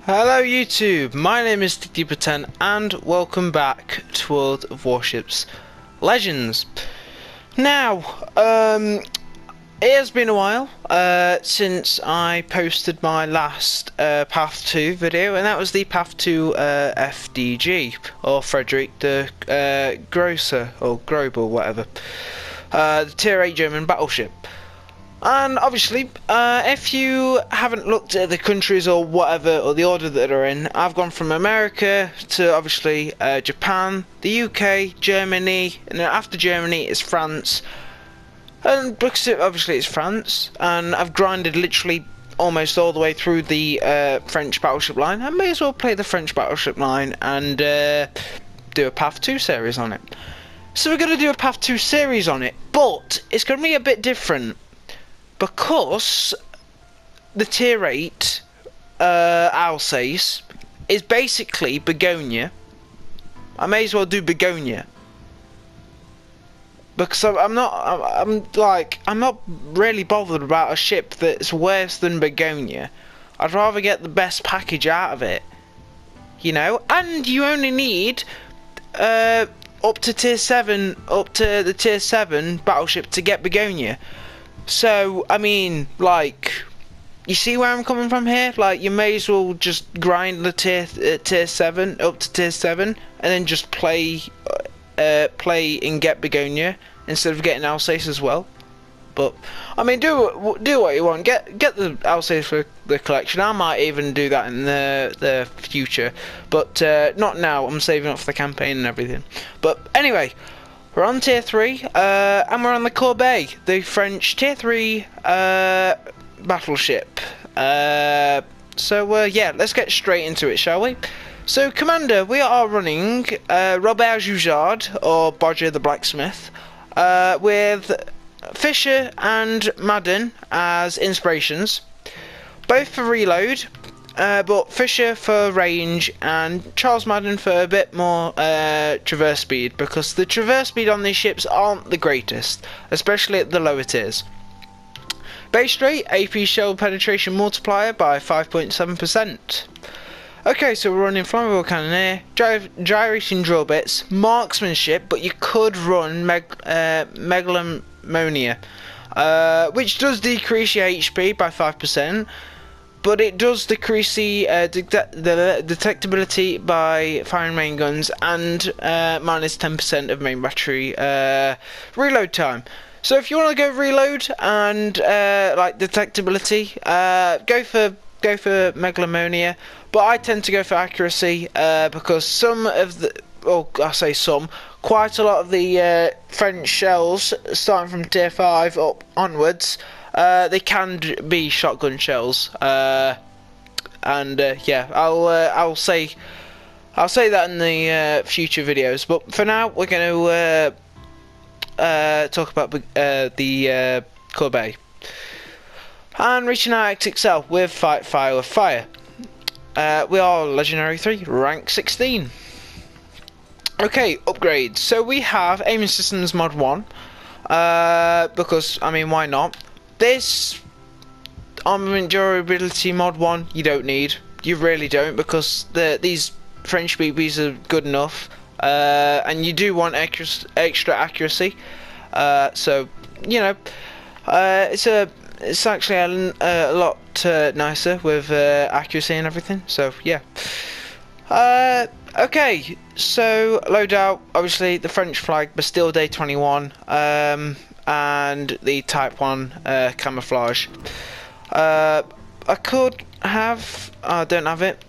Hello YouTube, my name is Deeper10 and welcome back to World of Warships Legends. Now, it has been a while since I posted my last Path 2 video, and that was the Path 2 FDG, or Frederick the Grosser, or Grobe, or whatever. The Tier 8 German battleship. And obviously, if you haven't looked at the countries or whatever, or the order that they're in, I've gone from America to obviously Japan, the UK, Germany, and then after Germany it's France. And because obviously it's France, and I've grinded literally almost all the way through the French battleship line, I may as well play the French battleship line and do a Path 2 series on it. So we're going to do a Path 2 series on it, but it's going to be a bit different. Because the Tier 8 Alsace is basically Bourgonge, I may as well do Bourgonge. Because I'm not really bothered about a ship that's worse than Bourgonge. I'd rather get the best package out of it, you know. And you only need up to Tier 7, up to the Tier 7 battleship to get Bourgonge. So, I mean, like, you see where I'm coming from here? Like, you may as well just grind the tier 7, up to Tier 7, and then just play and get Bourgonge, instead of getting Alsace as well. But, I mean, do what you want. Get the Alsace for the collection. I might even do that in the future. But, not now. I'm saving up for the campaign and everything. But, anyway. We're on Tier 3, and we're on the Courbet, the French Tier 3 battleship. So yeah, let's get straight into it, shall we? So, Commander, we are running Robert Joujard, or Bodger the Blacksmith, with Fisher and Madden as inspirations, both for reload. But Fisher for range and Charles Madden for a bit more traverse speed, because the traverse speed on these ships aren't the greatest, especially at the lower tiers. Base rate, AP shell penetration multiplier by 5.7%. Okay, so we're running flammable cannoneer, gyrating drill bits, marksmanship, but you could run megalomania, which does decrease your HP by 5%. But it does decrease the detectability by firing main guns, and minus 10% of main battery reload time. So if you want to go reload and like detectability, go for megalomania. But I tend to go for accuracy because some of the, well, I say some, quite a lot of the French shells, starting from Tier 5 up onwards, they can be shotgun shells, and yeah, I'll say that in the future videos. But for now, we're going to talk about the Courbet and reaching our Arctic Cell with Fight Fire with Fire. We are Legendary 3, rank 16. Okay, upgrades. So we have Aiming Systems Mod 1, because I mean, why not? This armament durability mod 1 you don't need. You really don't, because these French BBs are good enough, and you do want extra accuracy. So you know, it's actually a lot nicer with accuracy and everything. So yeah. Okay, so loadout, obviously the French flag, Bastille Day 21. And the Type 1 camouflage. I could have, I don't have it.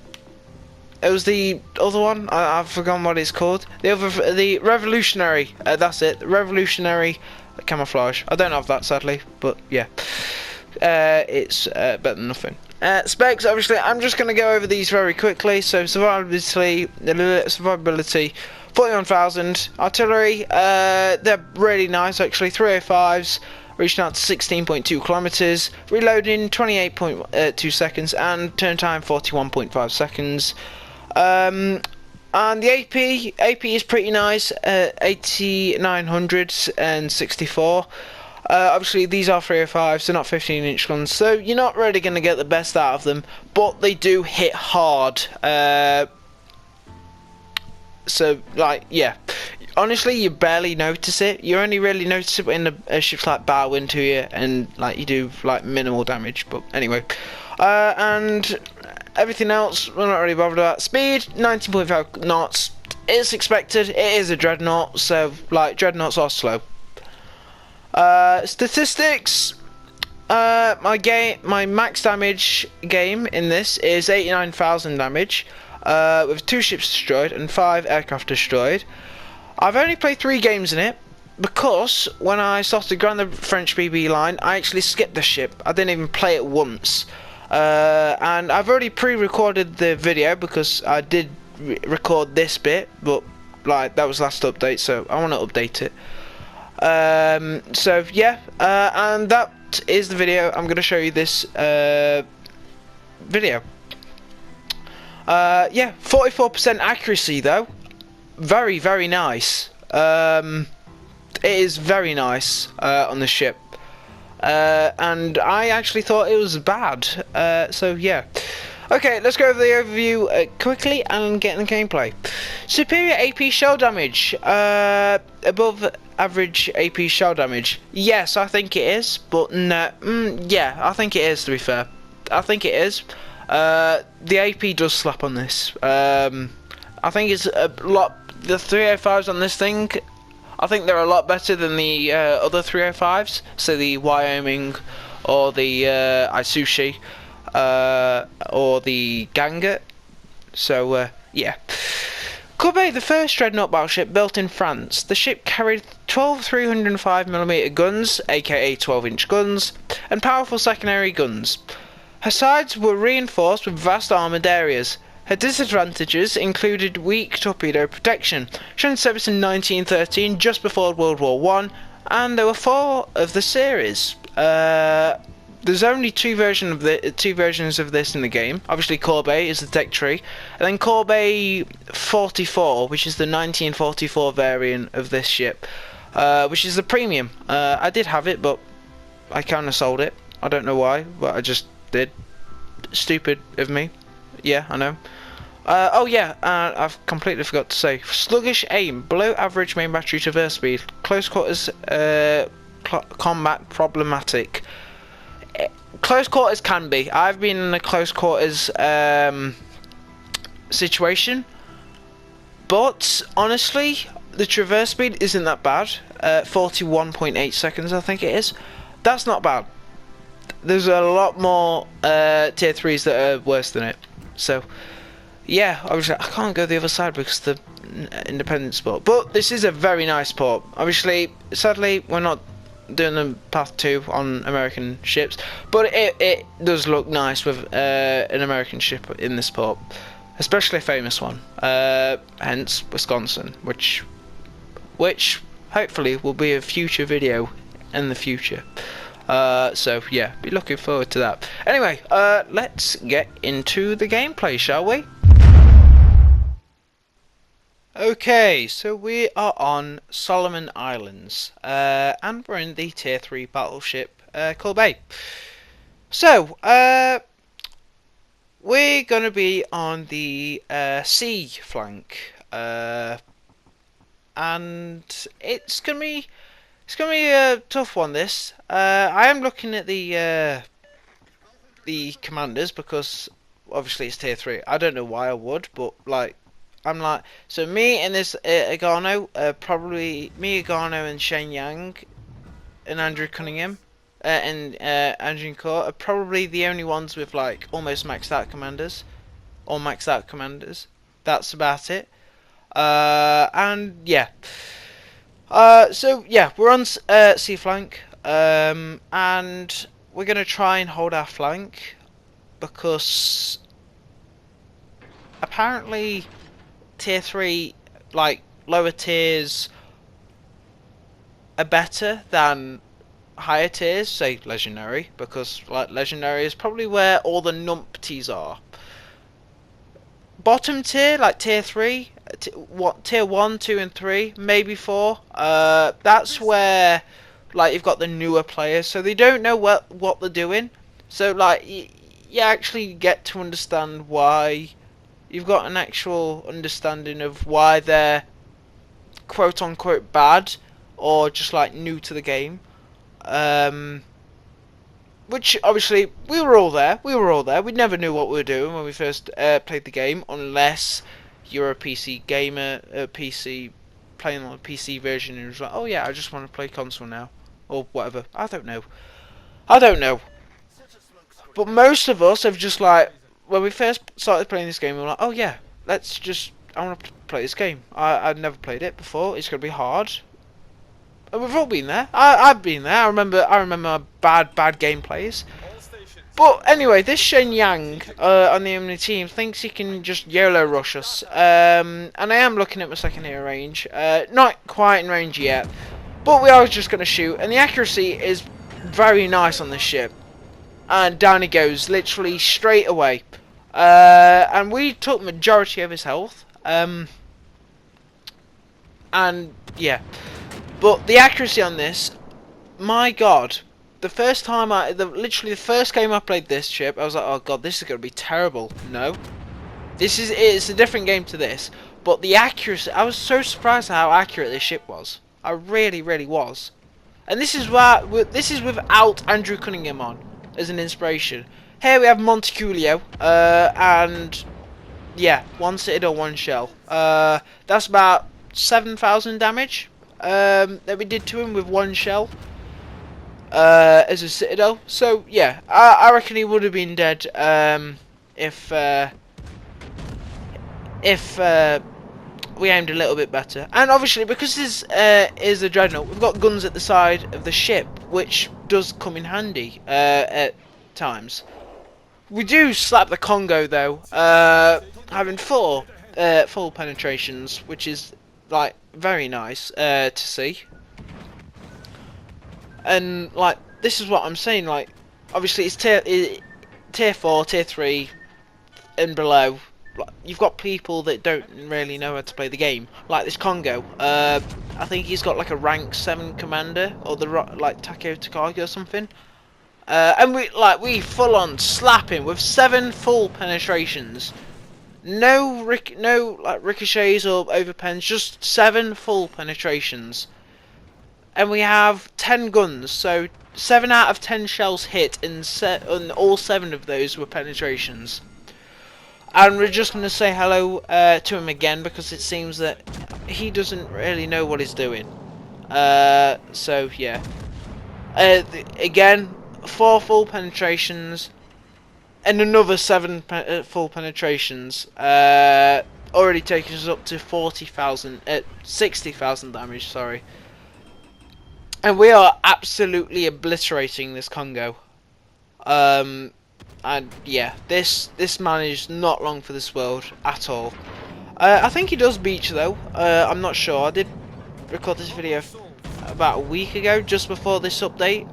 It was the other one, I've forgotten what it's called. The revolutionary, that's it, the revolutionary camouflage. I don't have that, sadly, but yeah. It's better than nothing. Specs, obviously, I'm just going to go over these very quickly. So survivability 41,000. Artillery, they're really nice actually. 305s, reaching out to 16.2 kilometers. Reloading 28.2 seconds, and turn time 41.5 seconds. And the AP is pretty nice. 8900 and 64. Obviously, these are 305s, they're not 15-inch guns, so you're not really going to get the best out of them, but they do hit hard. So, like, yeah. Honestly, you barely notice it. You only really notice it when the ships like bow into you, and like you do like minimal damage. But anyway, and everything else we're not really bothered about. Speed 19.5 knots. It's expected. It is a dreadnought, so like dreadnoughts are slow. Statistics. My max damage game in this is 89,000 damage, with 2 ships destroyed and 5 aircraft destroyed. I've only played 3 games in it because when I started growing the French BB line, I actually skipped the ship. I didn't even play it once, and I've already pre-recorded the video because I did record this bit, but like that was last update, so I want to update it. So yeah, and that is the video. I'm going to show you this video. Yeah, 44% accuracy though. Very, very nice. It is very nice on the ship. And I actually thought it was bad. So yeah. Okay, let's go over the overview quickly and get in the gameplay. Superior AP shell damage. Above average AP shell damage. Yes, I think it is. But no. Yeah, I think it is, to be fair. I think it is. The AP does slap on this. I think it's a lot. The 305s on this thing, I think they're a lot better than the other 305s. So the Wyoming, or the Isushi, or the Ganga. So yeah. Courbet, the first dreadnought battleship built in France. The ship carried 12 305mm guns, aka 12-inch guns, and powerful secondary guns. Her sides were reinforced with vast armoured areas. Her disadvantages included weak torpedo protection, shown service in 1913, just before World War I, and there were 4 of the series. There's only two versions of this in the game. Obviously, Courbet is the Tech Tree, and then Courbet 44, which is the 1944 variant of this ship, which is the premium. I did have it, but I kind of sold it. I don't know why, but I just did. Stupid of me. Yeah, I know. Oh yeah, I've completely forgot to say. Sluggish aim, below average main battery traverse speed, close quarters combat problematic. Close quarters can be. I've been in a close quarters situation, but honestly, the traverse speed isn't that bad. 41.8 seconds, I think it is. That's not bad. There's a lot more tier 3s that are worse than it. So yeah, obviously I can't go the other side because the independent port. But this is a very nice port. Obviously, sadly, we're not doing the Path 2 on American ships, but it does look nice with an American ship in this port, especially a famous one. Hence Wisconsin, which hopefully will be a future video in the future. So yeah, be looking forward to that. Anyway, let's get into the gameplay, shall we? Okay, so we are on Solomon Islands, and we're in the tier 3 battleship Courbet. So, we're going to be on the sea flank, and it's gonna be a tough one. This I am looking at the commanders because obviously it's tier 3. I don't know why I would, but like I'm like, so me and this Agano, probably me, Agano, and Shane Yang, and Andrew Cunningham, and Andrew Court are probably the only ones with like almost maxed out commanders, or maxed out commanders. That's about it. And yeah. So yeah, we're on sea flank, and we're gonna try and hold our flank because apparently tier 3, like lower tiers, are better than higher tiers, say legendary, because like legendary is probably where all the numpties are. Bottom tier, like tier 3, tier 1, 2 and 3, maybe 4, that's where like you've got the newer players, so they don't know what they're doing. So like you actually get to understand why. You've got an actual understanding of why they're quote unquote bad or just like new to the game. Which obviously we were all there. We never knew what we were doing when we first played the game, unless you're a PC gamer, a PC playing on a PC version, and you're like, oh yeah, I just want to play console now, or whatever. I don't know. But most of us have just like, when we first started playing this game, we were like, oh yeah, I want to play this game. I'd never played it before. It's gonna be hard. And we've all been there. I've been there. I remember bad gameplays. But anyway, this Shen Yang on the enemy team thinks he can just YOLO rush us. And I am looking at my second hero range. Not quite in range yet, but we are just going to shoot. And the accuracy is very nice on this ship. And down he goes, literally straight away. And we took majority of his health. And yeah. But the accuracy on this, my god. The first time literally the first game I played this ship, I was like, oh god, this is going to be terrible. No. It's a different game to this. But the accuracy, I was so surprised at how accurate this ship was. I really, really was. And this is without Andrew Cunningham on as an inspiration. Here we have Monteculio, and yeah, one citadel, one shell. That's about 7,000 damage that we did to him with one shell. As a citadel, so yeah, I reckon he would have been dead if we aimed a little bit better. And obviously, because this is a dreadnought, we've got guns at the side of the ship, which does come in handy at times. We do slap the Congo though, having four full penetrations, which is like very nice to see. And like, this is what I'm saying, like, obviously it's tier 4, tier 3 and below. Like, you've got people that don't really know how to play the game, like this Congo. I think he's got like a rank 7 commander, or like Takeo Takagi or something. And we full on slap him with 7 full penetrations. No like ricochets or overpens, just 7 full penetrations. And we have 10 guns, so 7 out of 10 shells hit, and all 7 of those were penetrations. And we're just going to say hello to him again, because it seems that he doesn't really know what he's doing. So yeah. Again, 4 full penetrations, and another 7 full penetrations. Already taking us up to 60,000 damage, sorry. And we are absolutely obliterating this Congo. And yeah, this man is not long for this world at all. I think he does beach though. I'm not sure. I did record this video about a week ago, just before this update.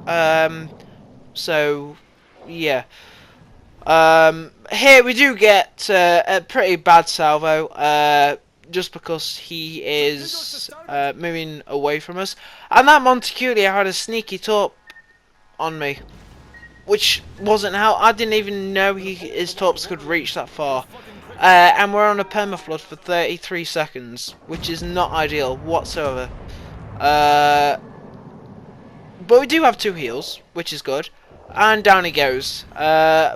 So yeah. Here we do get a pretty bad salvo. Just because he is moving away from us. And that Monteculio had a sneaky torp on me, which wasn't how. I didn't even know his torps could reach that far. And we're on a permaflood for 33 seconds, which is not ideal whatsoever. But we do have 2 heals, which is good. And down he goes,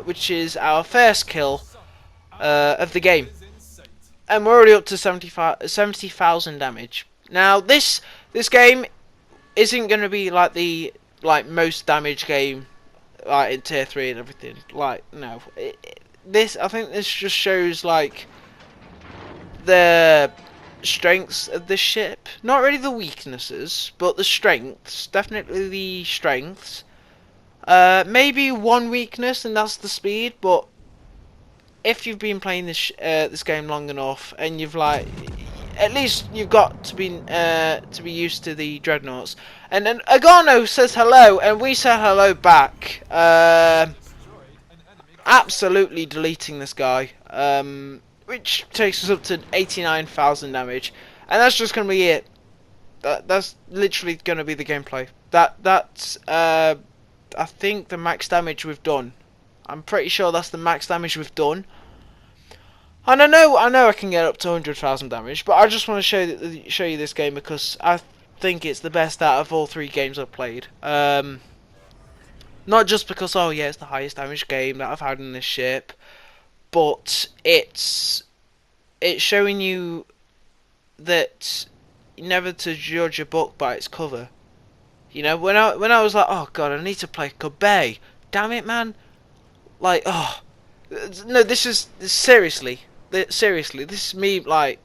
which is our first kill of the game. And we're already up to 70,000 damage. Now this game isn't going to be like the most damage game like in tier 3 and everything. Like no, I think this just shows like the strengths of this ship. Not really the weaknesses, but the strengths. Definitely the strengths. Maybe one weakness, and that's the speed, but if you've been playing this game long enough, and you've at least you've got to be used to the dreadnoughts. And then Agano says hello, and we say hello back. Absolutely deleting this guy, which takes us up to 89,000 damage, and that's just gonna be it. That's literally gonna be the gameplay. That's I think the max damage we've done. I'm pretty sure that's the max damage we've done. And I know I can get up to 100,000 damage, but I just want to show you this game because I think it's the best out of all 3 games I've played. Not just because, oh yeah, it's the highest damage game that I've had in this ship, but it's showing you that never to judge a book by its cover. You know, when I was like, oh god, I need to play Courbet. Damn it, man! Like, oh no, this is seriously. This is me like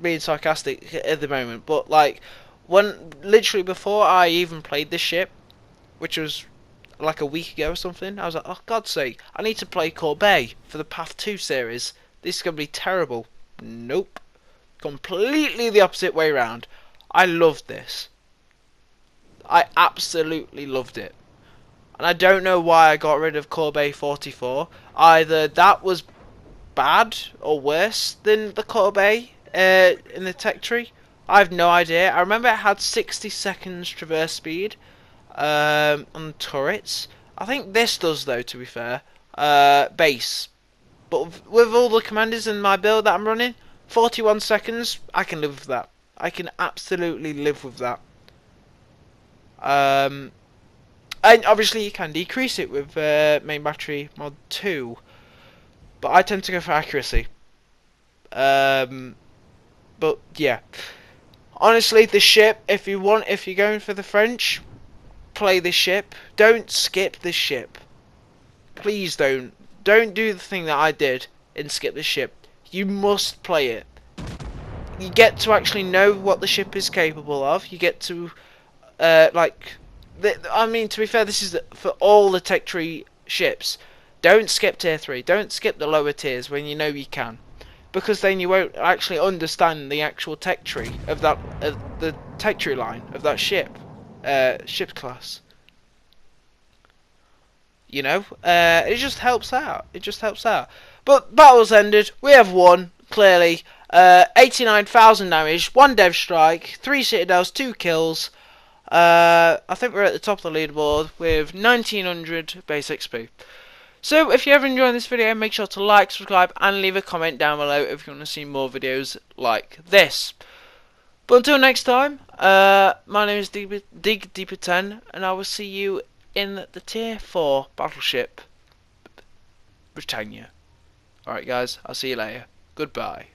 being sarcastic at the moment, but like when literally before I even played this ship, which was like a week ago or something, I was like, oh God's sake, I need to play Courbet for the Path 2 series. This is gonna be terrible. Nope, completely the opposite way round. I loved this. I absolutely loved it. And I don't know why I got rid of Courbet 44. Either that was bad or worse than the Courbet in the tech tree. I have no idea. I remember it had 60 seconds traverse speed on the turrets. I think this does though, to be fair. Base. But with all the commanders in my build that I'm running, 41 seconds, I can live with that. I can absolutely live with that. And obviously you can decrease it with main battery mod 2. But I tend to go for accuracy. But yeah, honestly, the ship. If you're going for the French, play this ship. Don't skip this ship. Please don't. Don't do the thing that I did and skip this ship. You must play it. You get to actually know what the ship is capable of. You get to I mean, to be fair, this is for all the tech tree ships. Don't skip tier 3. Don't skip the lower tiers when you know you can, because then you won't actually understand the actual tech tree of that the tech tree line of that ship class. You know, it just helps out. It just helps out. But battle's ended. We have won clearly. 89,000 damage, 1 dev strike, 3 citadels, 2 kills. I think we're at the top of the leaderboard with 1900 base XP. So if you ever enjoyed this video, make sure to like, subscribe and leave a comment down below if you want to see more videos like this. But until next time, my name is Dig Deeper 10 and I will see you in the tier 4 battleship Britannia. Alright guys, I'll see you later. Goodbye.